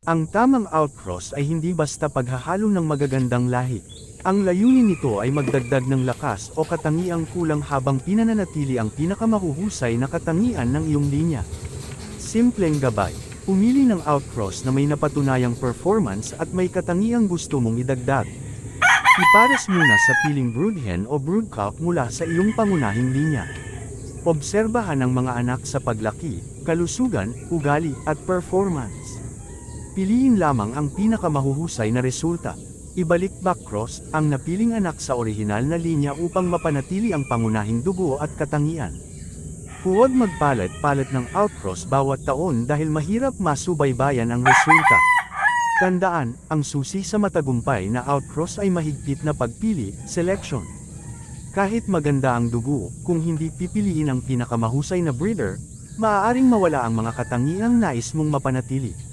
Ang tamang outcross ay hindi basta paghahalo ng magagandang lahi. Ang layunin nito ay magdagdag ng lakas o katangiang kulang habang pinananatili ang pinakamahuhusay na katangian ng iyong linya. Simpleng gabay. Pumili ng outcross na may napatunayang performance at may katangiang gusto mong idagdag. Ipares muna sa piling broodhen o broodcock mula sa iyong pangunahing linya. Obserbahan ang mga anak sa paglaki, kalusugan, ugali, at performance. Piliin lamang ang pinakamahuhusay na resulta. Ibalik backcross ang napiling anak sa orihinal na linya upang mapanatili ang pangunahing dugo at katangian. Huwag magpalit-palit ng outcross bawat taon dahil mahirap masubaybayan ang resulta. Tandaan, ang susi sa matagumpay na outcross ay mahigpit na pagpili, selection. Kahit maganda ang dugo, kung hindi pipiliin ang pinakamahusay na breeder, maaaring mawala ang mga katangiang nais mong mapanatili.